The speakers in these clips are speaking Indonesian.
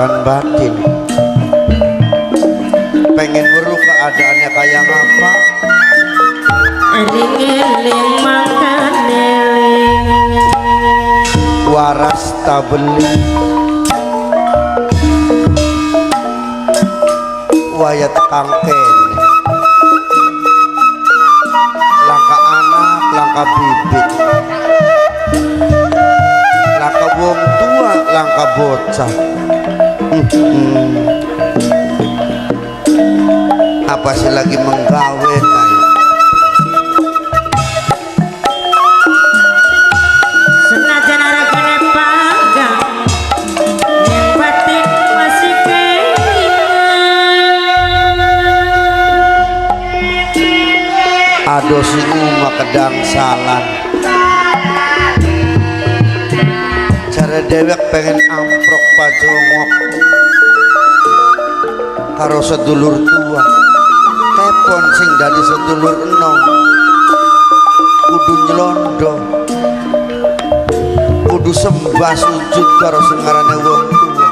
merasakan batin. Pengen weruh keadaannya kayak ngapa. Eling-eling makan eling. Waras tak beli. Waya tekang kene. Langka anak, langka bibit. Langka wong tua, langka bocah. Apa sih lagi menggawe kayak? Senajan aragane panggang, yang batin masih kelingan. Ado sinuma kedang salan. Cara dewek pengen amprok pajongok karo sedulur tua. Tepon sing dari sedulur enom kudu nyelondo, kudu sembah sujud karo sing ngarane wong tua,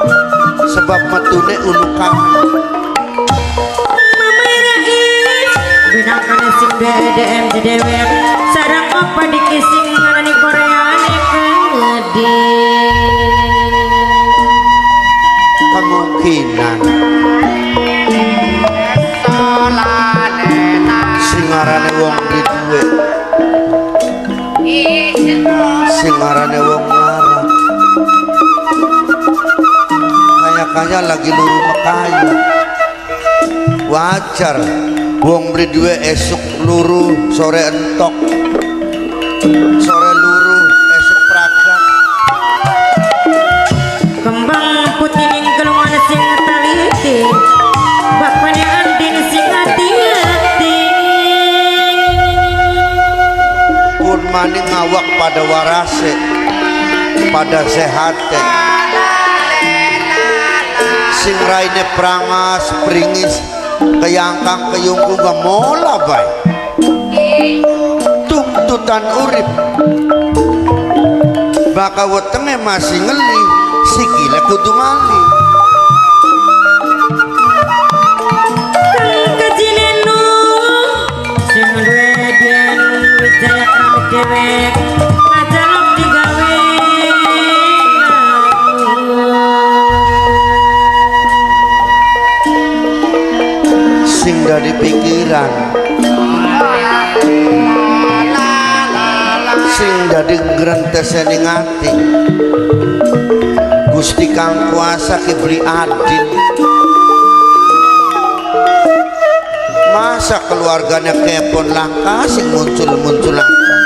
sebab metune ulukan. Binangkane sing DDM dewek sareng apa dikising ngarani koreane kengedi. Kemungkinan sing ngarane wong di duwe, sing ngarane wong lara, kaya lagi luru mekayu. Wajar wong beli duwe esuk luru sore entok, sore luru esuk pragat. Kembang putih ning kelungan sing taliti, bapane andin sing hati-hati. Pun maning ngawak pada warase, pada sehate. Sing raine prangas pringis kayangkang kayungku gamola bay. Tuntutan urip baka wetenge masih ngeli, sikile kudu mali. Kang kajinenu sing duwe dian wijaya kami dewek ngajalok digawe. Sing dari pikiran, sing dari grentesene ngati. Gusti Kang kuasa kibri adil. Masa keluarganya kepon langka sing muncul-muncul langka.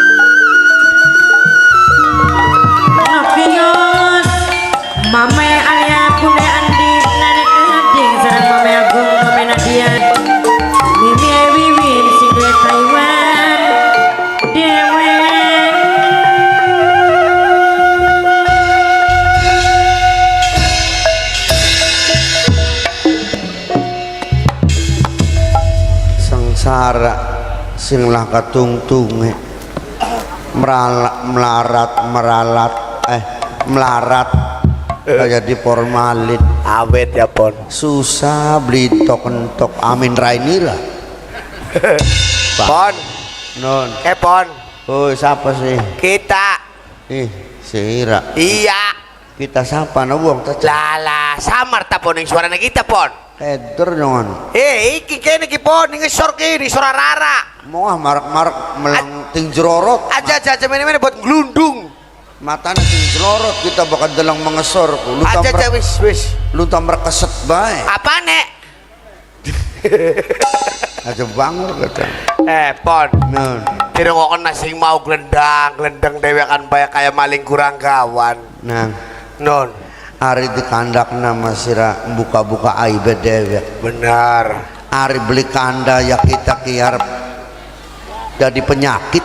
Nokios mame alia kune andi nane kading sareng mame agung mame Nadia. Mimi wiwin sing duwe Taiwan dewe. Sengsara sing lah katungtunge melarat kayak di formalin. Awet ya pon. Susah beli tok-entok amin rainira. Pon. Non. Pon. Oh siapa sih? Kita. Si Ira. Iya. Kita siapa na buang Lala samar ta pon yang suaranya kita pon. Eder nyon. Iki kene ki pon ning isor kiri suara rara. Mau marak-marak melanting jerorot. Aja mene buat gelundung. Matanya ting jerorot kita bakal dalang mengesor. Aja wis. Lu tambah keset bae. Apa nek? Aja bangor kata. Pon. Non. Dirungokon sing mau glendang dewekan bae kayak maling kurang kawan. Nang. Non. Ari di kandak nama sira buka-buka aib dewek. Benar. Ari beli kanda ya kita kiar jadi penyakit.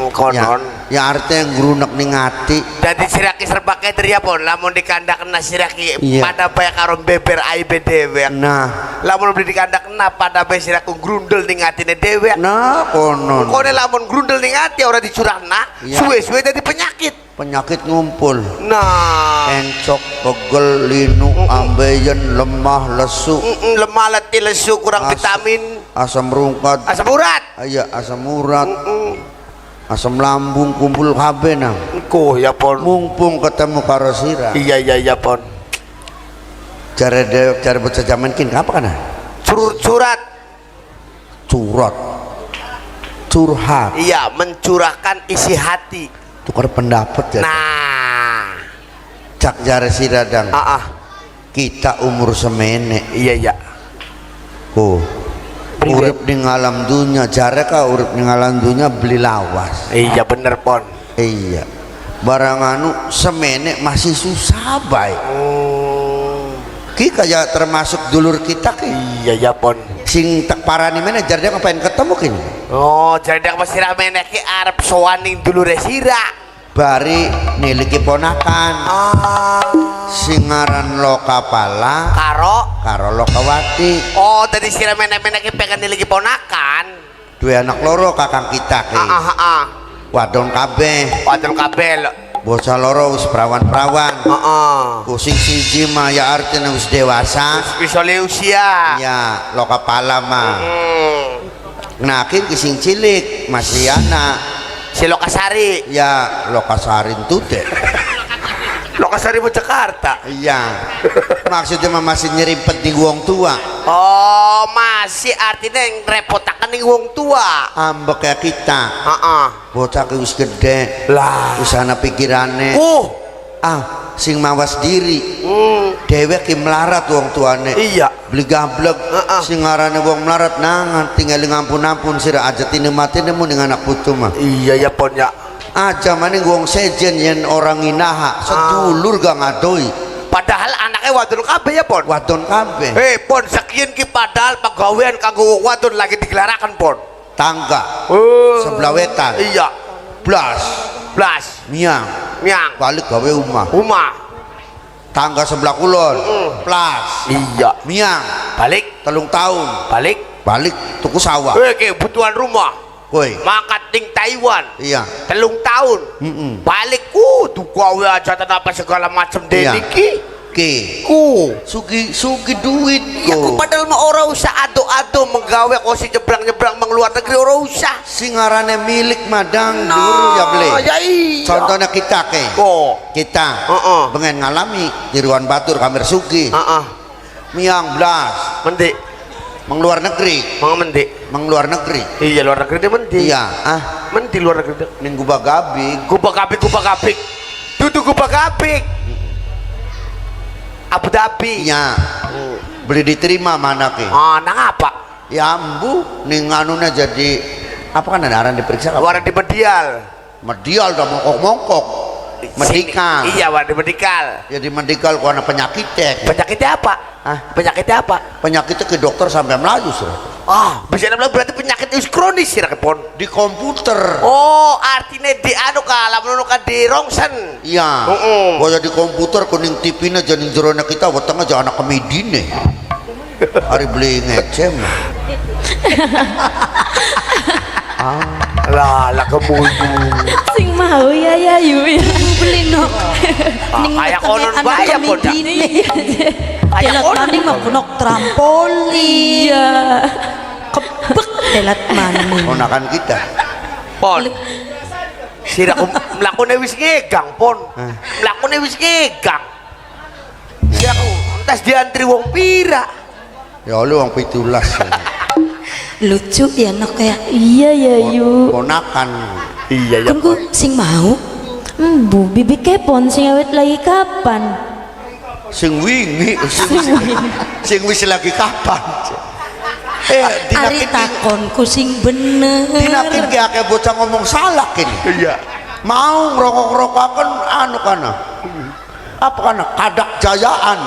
Konon. Ya artinya ngrunek ning ati. Dadi siraki serbake ya pon lamun dikandakna siraki Iya. pada bae karo beber aibe dewek. Nah, Lamun beli dikandakna pada bae siraku grundel ning atine dewek. nah konon. Kone lamun grundel ning ati ora dicurahna, Iya. suwe-suwe dadi penyakit. Penyakit ngumpul. Nah, Encok, pegel, linu, ambeien, lemah, lesu, lemah letih lesu kurang vitamin, asam rungkat. asam urat. Iya, asam urat. Asam lambung kumpul kabeh nang. Engko ya pon. Mumpung ketemu karo sira. Iya pon. Cara bocah zaman kini apa kana? Surat. Curhat. Curhat. Iya, mencurahkan isi hati. Tukar pendapat ya. Nah, Cak jare sira dang. Kita umur semene. iya. Oh. Priwe. Urip ning alam dunya, jare ka urip ning alam dunya beli lawas. Iya bener pon. Iya. Barang anu semene masih susah bae. Ki kaya termasuk dulur kita ki. Iya pon. Sing tak parani mana jar dia ngapain ketemu kini. Oh, jadi dak masih rame nek arep sowan ning dulure sira. Bari niliki ponakan. Singaran Lokapala karo Lokawati. Oh, tadi sira menek-menek pengen niliki ponakan. Dua anak loro kakang kita ki. Wadon kabeh. Wadon kabel. Bocah loro wis perawan-perawan. Kusing siji mah ya artinya wis dewasa. Wis oleh usia. Ya, Lokapala mah. Nah, ki sing cilik masih anak. Si Lokasari. Ya, Lokasari tuh deh. Lokasari mau Jakarta. Iya. Maksudnya mah masih nyerimpet di wong tua. Oh, masih artinya yang repotakan nih wong tua. Ambek kayak kita. Bocah ki wis gede. Lah, Wis ana pikirane. Sing mawas diri. Dewek ki melarat wong tuane. Iya. Beli gablek. Sing ngarane wong melarat nangan tinggal ngampun-ampun sira aja tine mati nemu ning anak putu mah. Iya ya pon ya. Aja maning wong sejen yen orang inaha sedulur gak ngadoi. Padahal anaknya wadon kabeh ya pon. Wadon kabeh. Pon sekian ki padahal pegawaian kanggo wadon lagi digelarakan pon. Tangga. Sebelah wetan. Iya. Blas. Miang. Balik gawe omah. Tangga sebelah kulon. Plas. Iya. Miang. Balik. 3 tahun. Balik tuku sawah. Kebutuhan rumah. Woi. Makat ting Taiwan. Iya. 3 tahun. Balik tuh gawe aja apa segala macam Iya. deniki. Sugi duit Ya ku padahal mah ora usah ado-ado menggawe kok si nyebrang-nyebrang luar negeri ora usah. Singarane milik madang dulu ya beli. Ya iya. Contohnya kita ke. Kita pengen ngalami tiruan batur kamar sugi. Miang blas. Mendi. Luar negeri. Luar negeri. Iya luar negeri dia mendi. Iya. Mendi luar negeri dia. Ning Gubagabik. Gubagabik. Dudu Gubagabik. Abu Dhabi. Iya. Beli diterima mana ke? Nang apa? Ya ambu ning anuna jadi apa kan ada diperiksa apa? Warna di medial. Medial dah mongkok. Medikal. Iya warna di medikal. Ya di medikal kok ana penyakitnya. Penyakitnya apa? Penyakitnya apa? Penyakitnya ke dokter sampai melaju sih. Bisa bilang berarti penyakit itu kronis sih pon. Di komputer. Oh, artinya di anu kalah menurut di rongsen. Iya. Wah di komputer kuning tipina jadi jerona kita wetenge aja anak komedine. Hari beli ngecem. Lah kebulu. Sing mau ya yu beli no. Kayak konon bayar pon. Kayak maning mah punok trampolin. Iya. Kebek telat maning. Ponakan kita. Pon. Sira mlakune wis ngegang pon. Mlakune wis ngegang. Sira entas diantri wong pira. Ya lu wong 17. Lucu ya nok kayak iya ya yu. Ponakan. Iya ya. Kan ku sing mau. Bu bibi kepon sing awet lagi kapan? Sing wingi. Sing wis lagi kapan? Ari takonku sing bener. Dinakin ki akeh bocah ngomong salah kini. Iya. Mau ngrokok-ngrokokan anu kana. Apa kana kadak jayaan.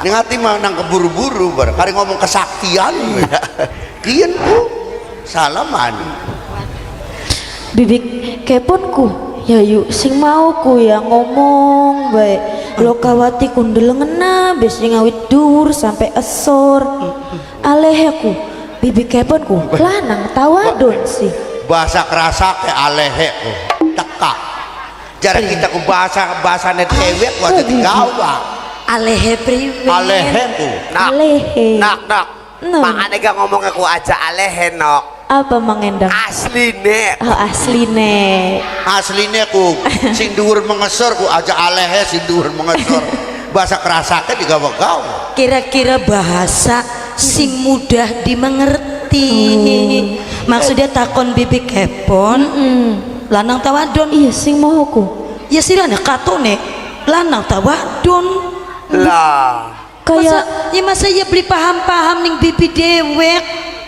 Ning ati mah nang keburu-buru bareng kari ngomong kesaktian. Kian Bu. Salaman. bibik keponku ya yuk sing mauku ya ngomong baik Lokawati kundelengena bes ngawit dur sampai esor aleheku bibik keponku lanang tawadon sih bahasa kerasa ke alehe teka jarang kita ku bahasa net dewek waktu digawa Alehe priwe. alehe ku alehe Nok makanya gak ngomong aku aja alehe nok apa mangendang asline oh asline aslinya ku sing dhuwur mengesor ku aja alehe sing dhuwur mengesor bahasa kerasa ke digawa-gawa Kira-kira bahasa sing mudah dimengerti. Maksudnya takon bibik kepon lanang tawadon. iya sing mauku Ya sirana katone lanang tawadon. lah kayak Masa ya beli paham-paham ning bibi dewek.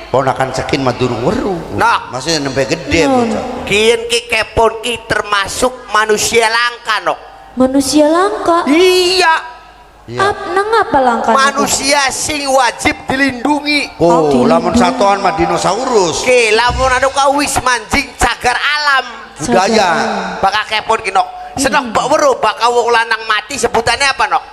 ponakan cekin mah durung weruh Nok. masih nembe gede bocah kian ki kepon ki termasuk manusia langka nok manusia langka iya iya nang apa langka manusia sing wajib dilindungi oh dilindungi. lamun satuan mah dinosaurus ke lamun anu kawis manjing cagar alam budaya bakal kepon ki nok senok bak weruh bakal wong lanang mati sebutannya apa nok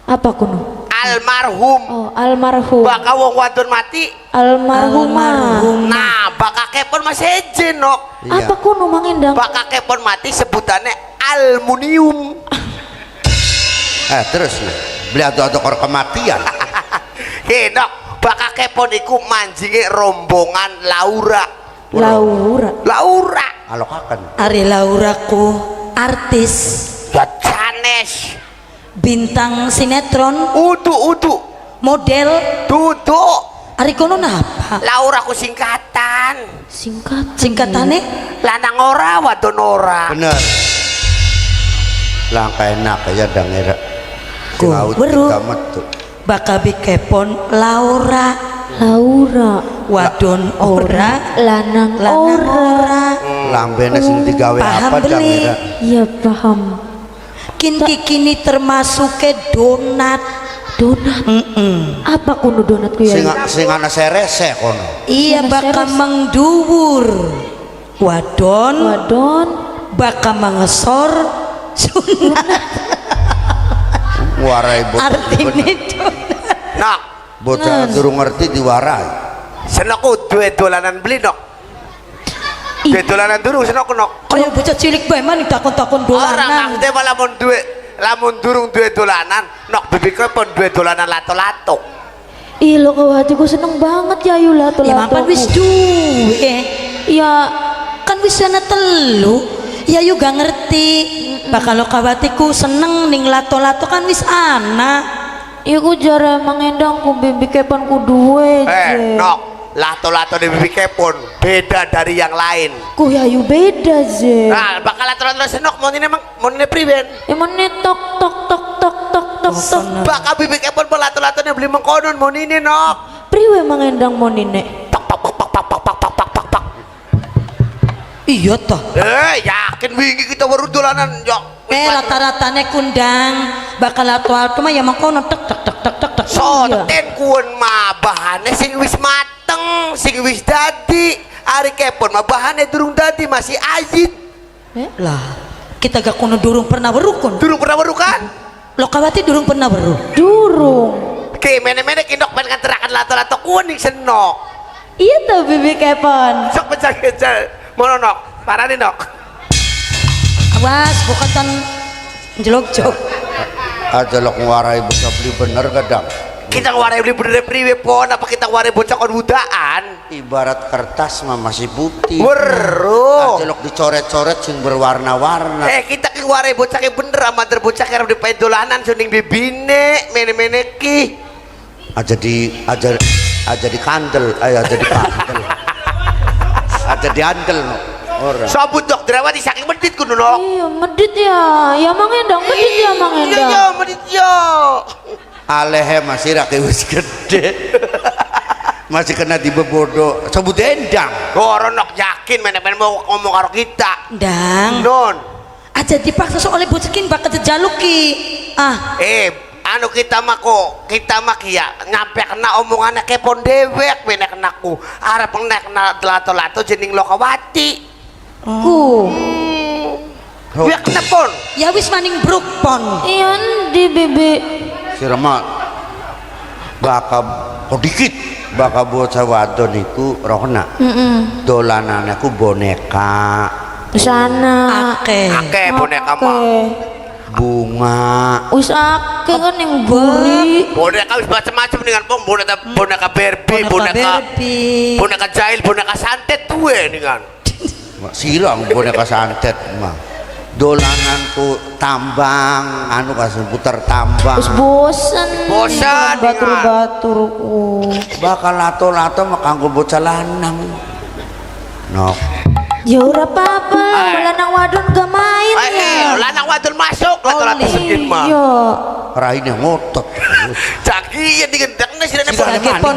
apa kuno almarhum oh almarhum bakal wong wadon mati almarhumah nah bakal kepon masih ejen nok Iya. apa kuno mangendang bakal kepon mati sebutannya aluminium terus nih beli atau kor kematian nok bakal kepon iku manjinge rombongan Laura Laura alokakan Ari Lauraku artis sanes bintang sinetron udu model duduk Ari kono napa Laura ku singkatan singkatane lanang ora wadon ora bener langkah enak ya dangera Ku, weruh. metu bakal bikepon Laura wadon ora lanang lanang ora ora lambene sing digawe Paham apa beli. dangera iya paham kini termasuk ke donat apa kuno donatku ya sing ana serese kono iya Sama bakal seres. mengduwur wadon wadon bakal mengesor sunat warai artinya donat nok bocah durung ngerti diwarai senokku duwe dolanan beli nok duwe dolanan durung senokku nok kaya bocah cilik bae man takon-takon orang dolanan maksudnya malah lamun durung duwe dolanan nok bibiknya pun duwe dolanan lato-lato ih lo kawatiku seneng banget ya Yula tuh ya mampan wis duwe ya kan wis ana telu ya juga ngerti bakal lo kawatiku seneng ning lato-lato kan wis ana iku jare mangendang ku bibi kepan ku duwe nok lato-lato di bibiknya pun beda dari yang lain ku ya yu beda je nah bakal lato-lato senok mau ini priben emane tok tok tok tok tok tok tok bakal bibiknya pun lato-latonya beli mengkonon mau ini nok priwe mangendang monine pak pak pak pak pak pak pak pak pak pak iya toh yakin wingi kita baru dolanan yok rata-ratane kundang bakal lato-lato mah ya mangkono tek tek tek tek tek tek soten kun mah bahannya sing wis mateng sing wis dadi ari kepon mah bahannya durung dadi masih ayit lah kita gak kono durung pernah berukun durung pernah baru kan lo kawati durung pernah beru durung ke mene-mene kindok main kan terakan lato-lato kuning senok iya tuh bibi kepan sok pecah-pecah mono nok parah nih nok awas bukan tan jelok-jok aja lo ngarai bisa beli bener kadang kita ngewarai beli bener priwe pon apa kita ngewarai bocah kon budaan ibarat kertas mah masih putih weruh aja lo dicoret-coret sing berwarna-warna kita ngewarai bocah ke bener amat bocah kerap di dolanan suning bibine mene-mene ki aja di kandel aja di kandel aja di andel no orang sabut dok drawati saking medit kudu nok iya medit ya mangendang medit ya mangendang iya medit yo alehe masih rakyat wis gede masih kena dibebodo sebut endang Goronok yakin mene-mene mau ngomong karo kita ndang non aja dipaksa soalnya bocekin bakal jejaluki anu kita mah kia nyampe kena omongannya kepon dewek mene kenaku arep kena lato-lato jening Lokawati Ku. Ya kenapa? Ya wis maning bruk pon. Iya di bibi. Si Rama bakal dikit bakal bocah wadon iku rohna. Dolanane ku boneka, Sana. Akeh boneka mah. bunga. Wis akeh kan yang buri. Boneka wis macam-macam dengan pong boneka Barbie, boneka jahil, boneka santet tuwe dengan. Silang boneka santet mah. Dolananku tambang, anu kasih putar tambang. Wis bosen. Bosan, batur-baturku. Bakal lato-lato mah kanggo bocah lanang. Nok. Ya ora apa-apa, lanang wadon gak main ya. Lanang wadon masuk lato-lato segin mah. Iya. Raine ngotot. Caki ya digendekne sirane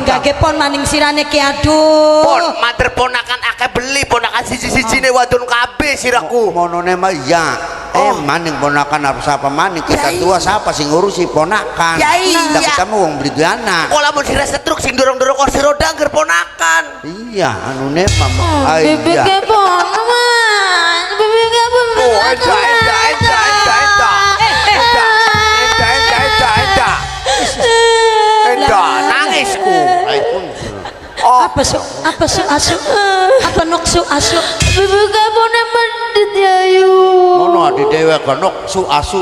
Gage pon maning sirane ki aduh. pon mater ponakan akeh beli ponakan siji-sijine wadon kabeh siraku. Monone mah ya. Maning ponakan harus apa maning kita tua siapa sing ngurusi ponakan. Ya iya. Lah kita mau wong beli duwe anak. Kok lamun dirasa truk sing dorong-dorong kursi roda angger ponakan. Iya, anune mama. Bebek kepon, man. Bebek kepon. Oh, enda. Enda nangisku. Apa su asu? Apa noksu asu? Bebek kepon mendit ya yu. Mono adi dewe nok su asu.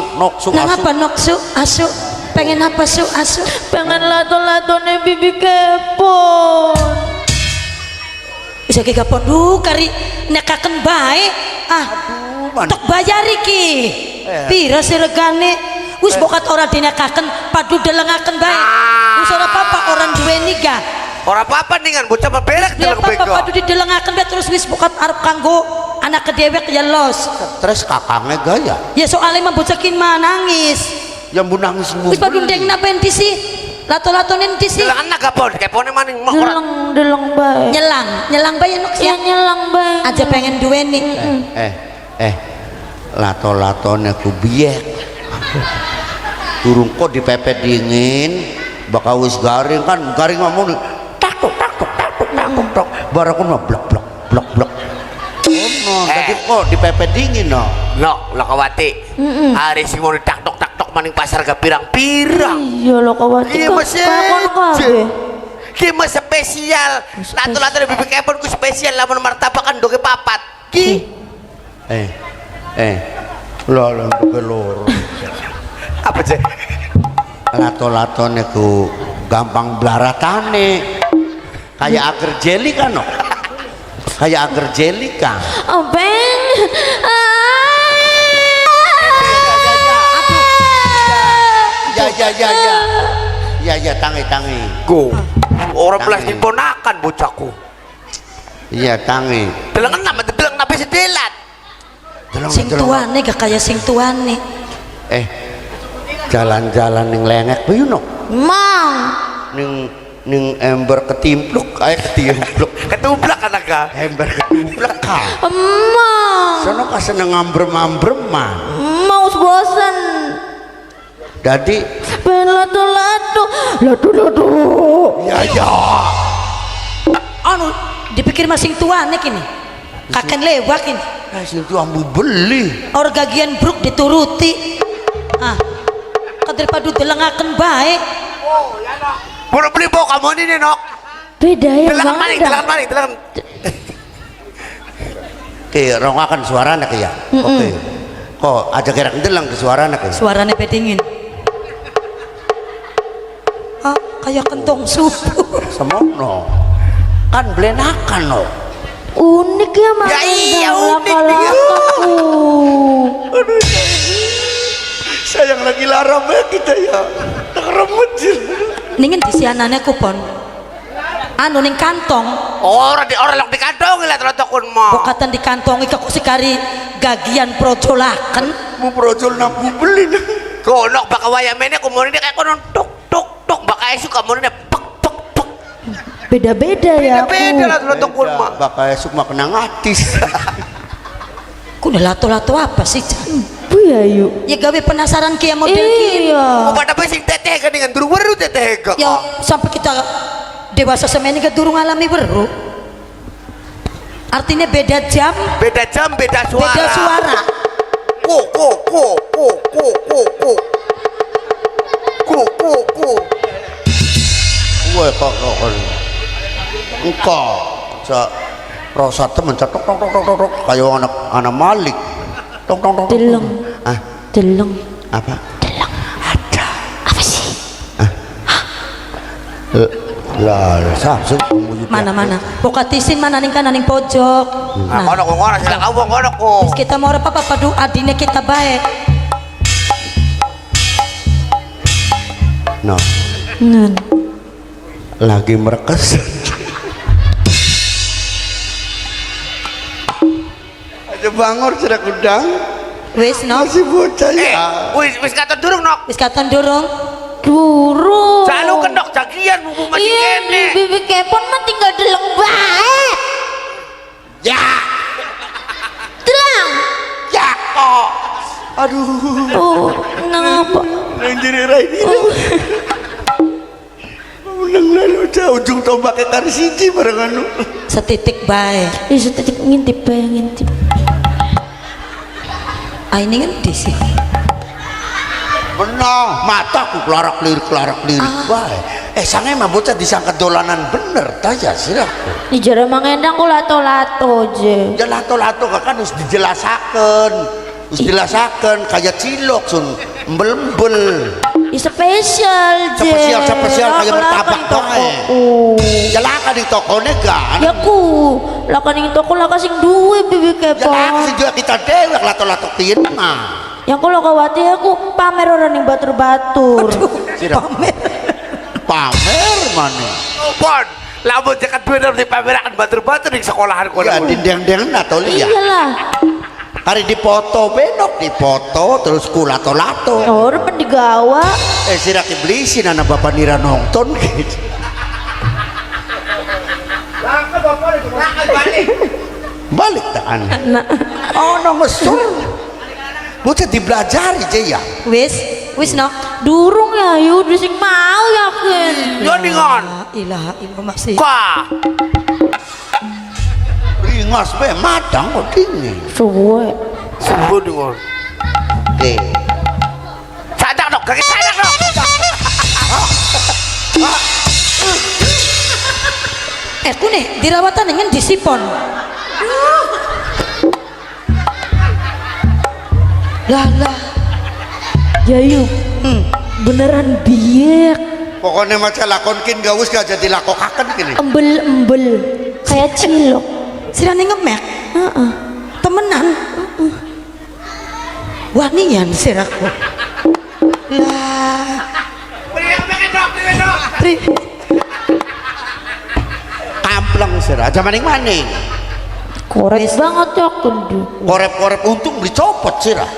Nang apa noksu asu? Pengen apa su asu? Pengen lato-latone bebek kepon. Bisa ki kapon kari nekaken bae. Tok bayar iki. Pira siregane? Wis bokat ora dinekaken padu delengaken bae. Wis ora apa-apa orang duweni ga. Ora apa-apa ningan bocah beberek Biar deleng apa bego. padu didelengaken bae terus wis bokat arep kanggo anak kedewek ya los. Terus kakangnya gaya. Ya soalnya mah bocah kin mah nangis. Yang bu nangis Wis padu ndengna penti sih. Lato-latonen ti sih. Delengan naga pon kepone maning mah ora. Deleng bae. Nyelang bae nok Ya ya. nyelang bae. Aja pengen duweni. Lato-latone ku biek. Turun kok dipepet dingin bakal wis garing ngomong takuk baraku mah blok jadi kok dipepet dingin no Lokawati. Hari sing mau tak-tok maning pasar gak pirang-pirang. Iya lo kawati Iya masih. kakon kabeh. Ki mah spesial. Lato-lato bebek kepon ku spesial lamun martabak kan doge papat. Ki. Lho loro. Apa sih? Lato-latone ku gampang blaratane. Kayak agar jeli kan no. Kayak agar jeli kan. Oh beng. Ya tangi. Go. Orang belas diponakan bocahku. Iya tangi. Delengan nama deleng nape sedelat. Sing tuane gak kaya sing tuane. Jalan-jalan ning lengek ku no. Mang. Ning ember ketimpluk Ketublak anaga. ember ketimpluk ka. Mang. Sono ka seneng ambrem-ambreman. Mau bosen. Jadi Ben lato-lato. ya Anu dipikir masing tuane kini. Kaken lewat kini. situ ambu beli. Or gagian bruk dituruti. Daripada delengaken bae. Buru beli bawa kamu ini nok. Beda ya Delengan Bang. maning. Ke rongakan suaranya ke ya. Oke. Kok aja gerak ndelang ke suaranya ke. Suarane bedingin. Kayak kentong subuh. Semono. Kan blenakan no. Unik ya Mang. Ya iya, unik dia. Sayang lagi larang ya kita ya. Rembut. Ningin disianane kupon. Anu ning kantong. Orang lok di kantong lihat rontokun mah. Bukatan di kantong kok sikari gagian projolaken. Mu projol nampu beli. Konok baka wayamene kumune kayak konon tuk baka esuk kamune pek. Beda-beda ya. Beda lah rontokun mah. Bakal esuk mah kena ngatis. Kudu lato-lato apa sih? Bu ya yuk. Ya gawe penasaran kia model kiri. Iya. Obat apa sing teteh kan dengan durung weru teteh kok. Ya sampai kita dewasa semeni ke durung alami weru. Artinya beda jam, beda jam, beda suara. beda suara. Ku. Gue kok engkau rasa temen tok kayak anak Malik tok Deleng. ah Deleng. apa Ada. Apa sih? lah samsung Mana-mana. Pokatisin mana ning kanan ning pojok. Nah, Nah, kono sila kau kono ko. terus kita mau apa padu adine kita baik. no Ngan. lagi merekes aja bangor sudah kudang Wis no. masih bocah ya Wis kata durung nok. Wis katon durung. Durung. Selalu kendok jagian mumpung masih Iya, kene. bibi kepon mah tinggal deleng bae. ya Deleng. ya kok aduh Oh, ngapa? yang jadi ini menang lalu ujung tombaknya kari siji bareng anu Setitik baik. Ih, setitik ngintip bae ngintip. Ah ini kan di sih. menang mataku kelarak lirik bae sange mah bocah disangka dolanan bener tanya sih aku Di jare mangendang ku lato-lato je. ya lato-lato kan harus dijelasakan kayak cilok sun embel-embel Ih, spesial je. spesial kayak martabak bae ya laka di tokonya kan Ya ku, laka ning toko laka sing duwe bibi ya laka kepon. sih juga kita dewek lato-lato tien mah Yang ku lokawati aku pamer orang ning batur-batur. pamer mana Pon, lamun jakat bener di pamerakan batur-batur di sekolahan kono. ya di deng-deng atau lihat Iyalah. hari dipoto benok dipoto terus ku lato-lato Orang pendigawa. sirak iblisin anak bapak nira nonton gitu balik taan oh no ngesur bocah dibelajari aja ya Wis no. Durung ya, yuk sing mau yakin. Yo ningon. Ilaha illallah masih. Ka. ringas be madang kok dingin Suwe. Sumbu ningon. Sadak dok, kaki sadak dok. Aku nih dirawatan dengan disipon. Lah. Ya yuk. Beneran biek. pokoknya macam lakonkin gawus gak jadi lakokakan gini Embel-embel. Kayak cilok. Sirane ngemek. Heeh. Temenan. Wanian siraku. Lah. Pri. kampleng sirah aja maning-maning Korek banget ya kundu. korep-korep untung dicopot sirah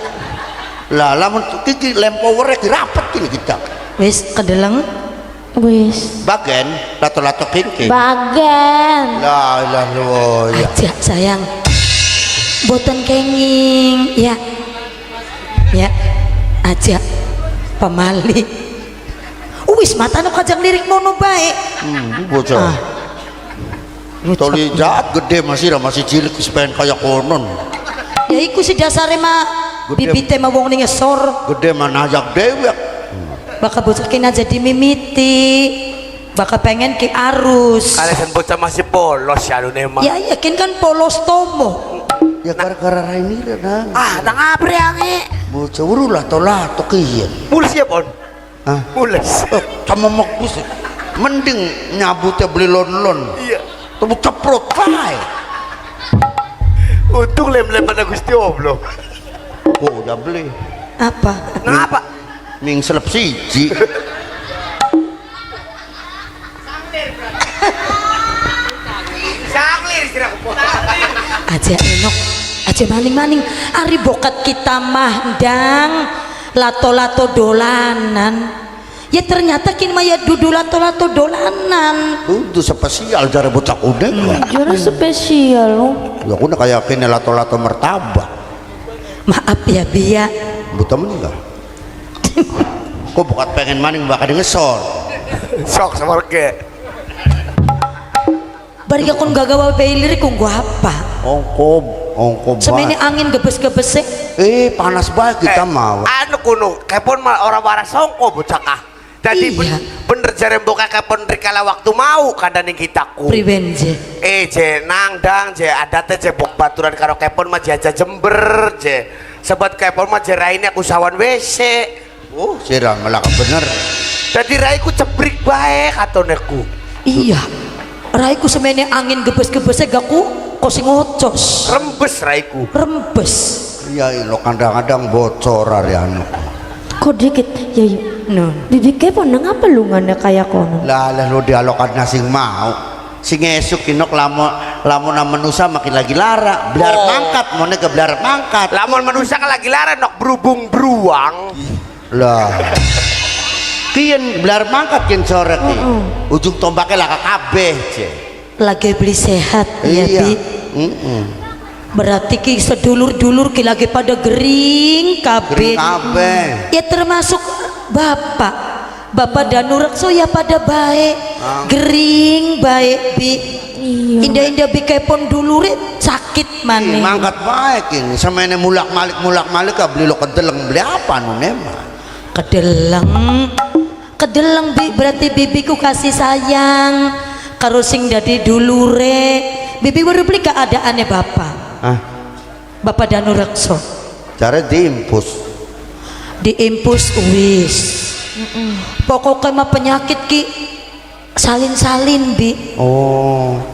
lah lamun kiki lempo werek dirapet gini kita Wis kedeleng. Wis. bagen lato-lato kingking Bagen. lah lo ya Aja sayang. Boten kenging ya. Ya. Aja pamali. Wis mata nu kajang lirik mono bae. bocah toli jahat gede masih cilik sepen kayak konon Ya iku si dasare mah Gede. bibite mah wong ning ngesor. gede manajak dewek Bakal bocah kena jadi mimiti. Bakal pengen ke arus. Kalian bocah masih polos ya lu nema. Ya yakin kan polos tomo. ya gara-gara ini nang Ah, nang apre ange. bocah urulah lato-lato kian Mules ya pon. ah Mules. sama makus mending nyabutnya beli lon-lon Iya. tebuk ceprot bae Untung lem-leman Gusti Allah. oh udah beli Apa? Ngapa? ming selep siji Sanglir sira ku. Aja enok. Aja maning-maning. Ari bokat kita mah ndang lato-lato dolanan. Ya ternyata kini mah ya dudu lato-lato dolanan. itu spesial jare bocah kuda Jare spesial lo. ya aku udah kayak kini lato-lato martabak Maaf ya Bia. buta meninggal kok bukan pengen maning bakal ngesor Sok sama rege. bari kon gagawa bailir kung gua apa ongko semene bae. angin gebes-gebes Panas banget kita mau. Anu kuno kepon mah orang waras songko bocah kah. Jadi Iya. bener jare mboka kepon rikala waktu mau kadane kitaku. pribenje Je nangdang je adate je bok baturan karo kepon mah jaja Jember je. Sebab kepon mah je raine aku sawan WC. Sirang malah bener. Jadi raiku cebrik bae katoneku. iya raiku semene angin gebes-gebes gaku kok sing ngocos Rembes raiku. rembes Iya, lo kadang-kadang bocor hari anu. Kok dikit Yayu. Bibi kepo nang apa lungannya kayak kono. Lah lo dialokan sing mau. Sing esuk kinok lamun manusia makin lagi lara. Belar mangkat mau ke belar mangkat. Lamun manusia kan lagi lara nok berubung beruang. Lah. Kian belar mangkat kian sore ki. Ujung tombaknya lah kabeh je. lagi beli sehat ya Bi berarti ki sedulur-dulur ki lagi pada gering kabeh Kabeh. ya termasuk bapak Danurekso ya pada baik gering baik Bi indah-indah Bi kepon dulure sakit maneh Mangkat baik ini. Semene mulak-malik beli lo kedeleng beli apa nu nema. kedeleng Bi berarti bibiku kasih sayang karo sing dadi dulure bibi baru beli keadaannya bapak Danurekso Cara diimpus. diimpus wis pokoknya mah penyakit ki salin Bi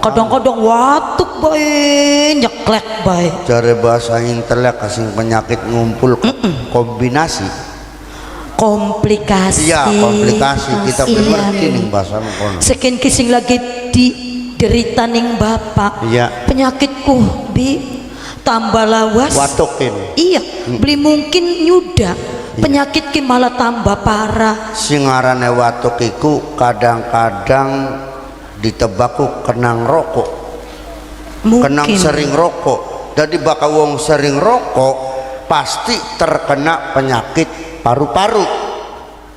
kadang-kadang watuk bae nyeklek bae Cara bahasa intelek kasing penyakit ngumpul kombinasi. komplikasi Iya, komplikasi kita Iya, berarti Bi. nih bahasa kono. sekian kising lagi di derita ning bapak Iya. penyakitku Bi tambah lawas Watukin. iya beli mungkin nyuda penyakit ki malah tambah parah Singarane watuk iku kadang-kadang ditebaku kenang rokok. Kenang mungkin sering rokok. Jadi bakal wong sering rokok pasti terkena penyakit paru-paru.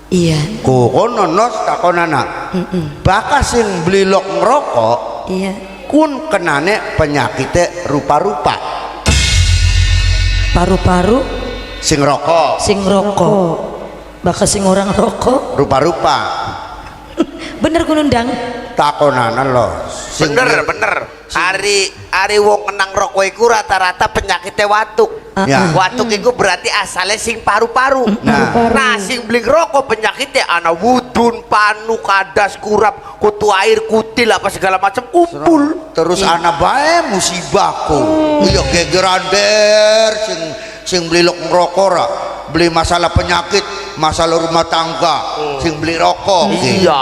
iya Kono nos takonana. Bakal sing blilok ngerokok iya kun kenane penyakitnya rupa-rupa. paru-paru Sing rokok sing rokok bakal sing orang rokok rupa-rupa. bener kunundang Takonana lo. Sing Bener. Hari wong kenang rokok iku rata-rata penyakitnya watuk. Ya. Watuk iku berarti asalnya sing paru-paru. Nah, sing beli rokok penyakitnya ana wudun, panu, kadas, kurap, kutu air, kutil apa segala macam kumpul. Terus anak bae musibahku. Iya gegerander sing beli ngerokok ra. Beli masalah penyakit, masalah rumah tangga, sing beli rokok. Iya.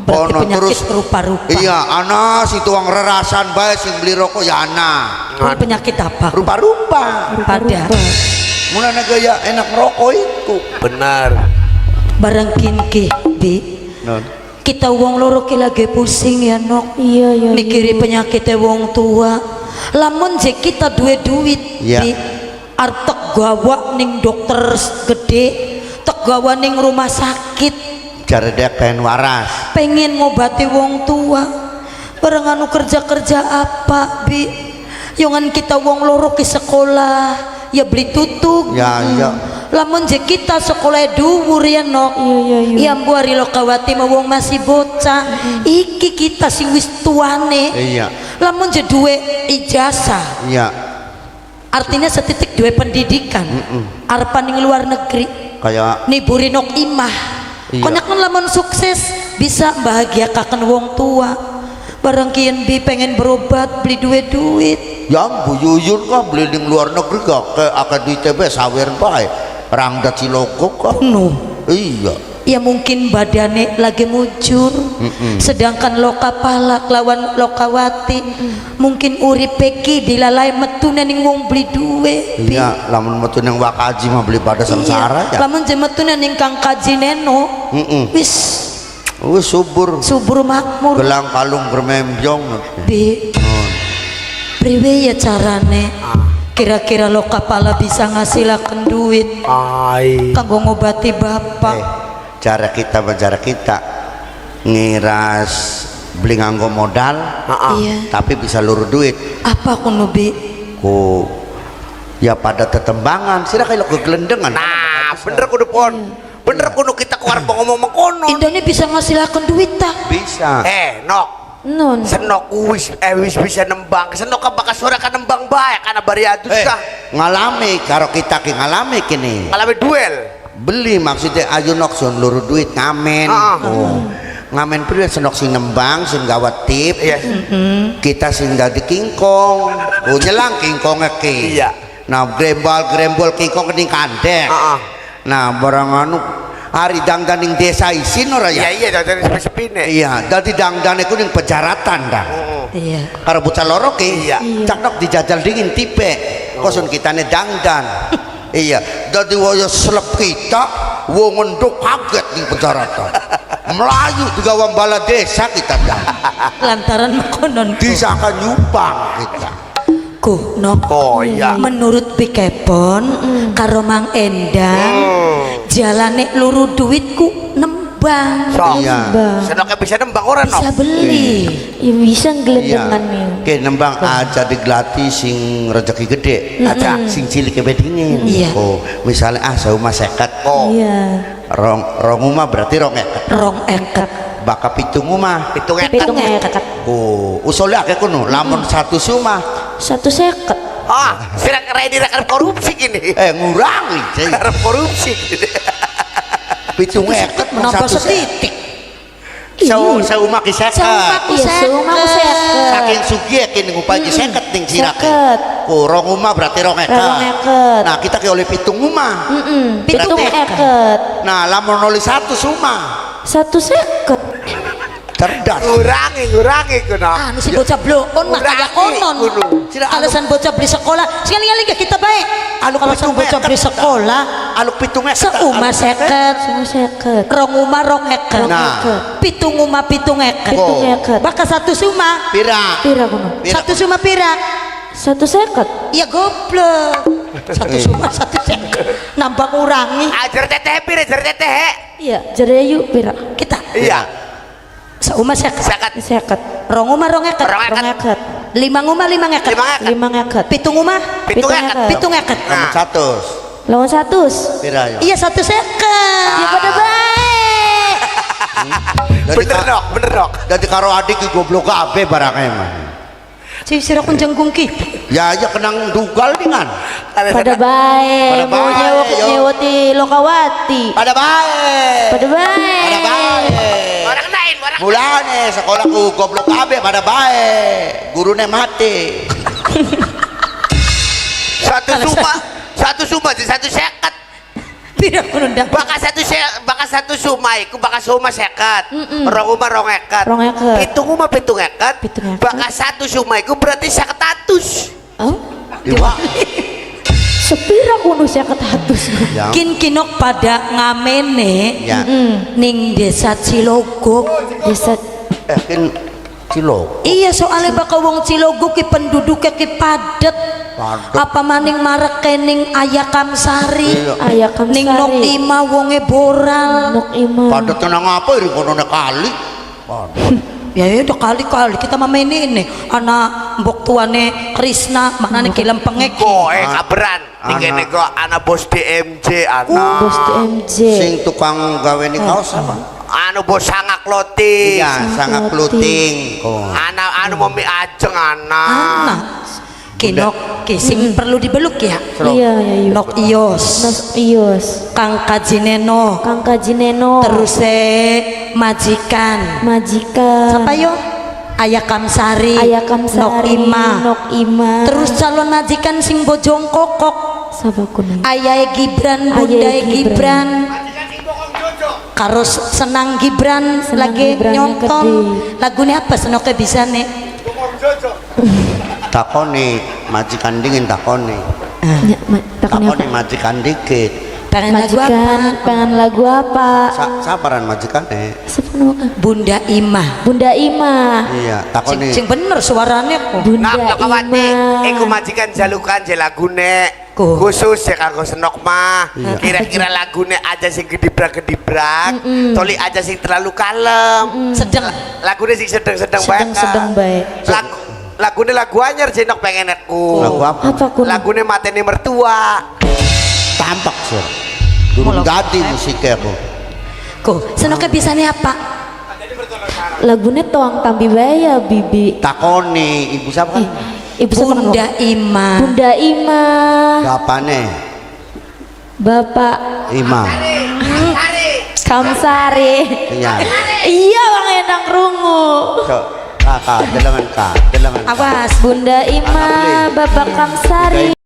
berarti Ono penyakit terus rupa-rupa iya ana si tuang rerasan bae sing beli rokok ya ana. penyakit apa Rupa-rupa. pada Mulane gaya enak rokok itu. Bener. barang kinki Bi Non. kita wong loro ki lagi pusing ya nok Iya. mikiri penyakitnya wong tua lamun je kita duwe duit Iya. Bi artek gawa ning dokter gede tek gawa ning rumah sakit Cara dia kain waras. pengen ngobati wong tua bareng anu kerja apa Bi yongan kita wong loro ke sekolah ya beli tutug Ya, iya. lamun je kita sekolah dhuwur ya nok iya mbu ari lokawati mah wong masih bocah iki kita sing wis tuane Iya. lamun je duwe ijazah Iya. artinya setitik duwe pendidikan arepan ning luar negeri Kayak niburi nok imah Iya. konyak lamun sukses bisa bahagiakan wong tua barang kian Bi pengen berobat beli duit yang Bu Yuyun kah beli di luar negeri kah ke AKDTB sawer bae. Rangda Ciloko kah. penuh Iya. ya mungkin badannya lagi mujur sedangkan lokapala lawan lokawati mungkin uripeki dilalai metu ning wong beli duwe Bi. Iya, lamun metu nang wakaji mah beli pada sengsara ya. lamun jemetu ning kang kaji neno wis Subur. subur makmur Gelang kalung bermembyong. Bi priwe ya carane kira-kira lokapala bisa ngasilaken duit kanggo ngobati bapak Cara kita ngiras beli nganggo modal Iya. tapi bisa luru duit Apa kuno bi? ku ya pada tetembangan sira kayak lo kegelendengan. Nah, bener kudu pon. Bener kudu kita keluar ngomong mengkono. Indone bisa ngasilakan duit tak? Bisa Nok. non Senok wis bisa nembang. Senok ka bakas ora ka nembang bae kana bari adus kah. ngalami karo kita ki ngalami kini Kalame duel. beli maksudnya ayo nok sun luru duit ngamen ngamen priwe senok sing nembang sing gawat tip Iya. kita sing dadi kingkong nyelang kingkong ke Iya. nah grembol kingkong ning kandek nah barang anu hari dangdaning desa isin ora Iya ya iya dari sepi-sepine. iya dadi dangdane ku ning pejaratan dah Iya. karo bocah loro ki Iya. caknok dijajal dingin tipe kosun kitane dangdan iya dadi waya selep kita wong enduk kaget ning pejaratan melayu digawa bala desa kita dah Lantaran makonon disangka nyumbang kita ku nok. Oh iya. Menurut Pikepon karo Mang Endang jalane luru duitku nembang. So. iya Senoknya bisa nembang ora nok. Bisa beli. ya bisa iya gelendengan nih ke nembang aja digelati sing rezeki gede aja sing cilik kebedingin Iya. oh misalnya seumah seket Oh. iya rong umah berarti rong eket Rong eket. baka pitung umah Pitung pitung eket oh usulnya akeh kuno lamun satu sumah 150 Ah, sira ready ra korupsi gini. ngurangi cey Karep korupsi. pitung eket Menapa satu setitik? seumah ki seket iya seumah aku seket saking sugih kini ngupai ki seket ning sirake seket oh rong umah berarti rong eket rong eket nah kita ki oleh pitung umah pitung Berarti- eket nah lamun oleh satu sumah 150 cerdas Ngurangi kuno. Anu si bocah blokon mah kaya konon. Alasan bocah beli sekolah, sekali-kali gak kita baik. Anu Alasan pitung bocah beli eket. sekolah, aluk pitung eket seumah seket, seumah seket rong umah rong eket, Nah. pitung umah pitung eket. Oh. pitung eket Baka satu sumah, pira pira kuno satu sumah pira? 150 Ya goblok. Satu sumah satu seket. Nambah ngurangi Ajar teteh pire jar teteh. iya jerayu pira kita. Iya. Seumah seket, Zakat seket rong umah rong eket, Rong rong eket lima umah lima eket, 5 eket. 5 eket pitung umah Pitung Pitung eket. eket. pitung eket. lamun satu lawan 100 pira ya Iya satu seket. ya pada baik Bener nok, bener nok. jadi karo adik ki goblok kabeh barangnya mah Cuy sira kunjang kungki. ya aja kenang dugal dengan pada baik Pada mau baik, nyewa yo. nyewoti Lokawati pada baik pada baik pada baik Orang lain, orang. mulane sekolahku goblok kabeh pada baik gurune mati Satu sumah jadi satu seket. Pira kuno ndak. Baka satu sumah iku baka sumah seket. Rong umah rong eket. Rong eket. Pitung umah pitung eket. Pitung eket. Baka satu sumah iku berarti 100. oh Iwa. sepira kuno 100 Ya. Kin kinok pada ngamene Ya. ning desa Cilogok. desa Kan cilok. Iya soalnya bakal wong Cilogok ki penduduknya ki padet. Padet. Apa maning marek ning Ayakam Sari. Iya. Ayakam Ning Nok Sari Ima wonge boral. Nok Ima Pada tenang apa ini kono kali. Padet. Ya ya udah kali-kali kita main ini anak mbok tuane Krisna maknane kilem pengek. Goe kaberan. Ning kene kok anak bos DMJ anak. bos TMJ Sing tukang gawe ni kaos apa? Anu bos sangak loting. Iya, sangat kluting. Oh. Anu mami ajeng anak. Anak kinok sing perlu dibeluk ya. iya ya yuk Nok Ios, Nos Ios Kang Kajineno, Kang Kajineno terus majikan. majikan Siapa yo? Ayakam Sari, Ayakam Nok Sari Ima. Nok Ima Terus calon majikan sing bojong kokok. siapa kuno Ayahe Gibran, Bundae Gibran. Karo senang Gibran Senang lagi Gibran yang nyonton. gede. Lagunya apa senoknya bisa nih? Takoni majikan dingin takoni. ya, takutnya Takoni majikan dikit. Pengen lagu apa? majikan pengen lagu apa Sabaran majikan siapa nama Bunda Ima. Bunda Ima Iya, takoni. Sing bener suaranya kok. Bunda Nah, kawate, Ima iku majikan jalukan je lagune khusus ya kanggo senok mah. Kira-kira lagune aja sing gedibrak-gedibrak, toli aja sing terlalu kalem. Sedang Lagune sing sedeng-sedeng bae. sedang baik. Lagune lagu anyar jenok pengen aku. Lagu apa? Apa ku? Lagune mateni mertua. Tampak sir. Durung ganti musiknya aku. senoknya bisanya apa? Lagunya toang tambi bae ya bibi. Takoni ibu siapa kan? Ibu siapa kan? Bunda Ima. Bunda Ima. Bapane Bapak Ima. Kamsari. Iya. Iya bang enang rungu. Cok. Kakak, delengan kak, delengan kak. Awas. Bunda Ima, Bapak Kamsari.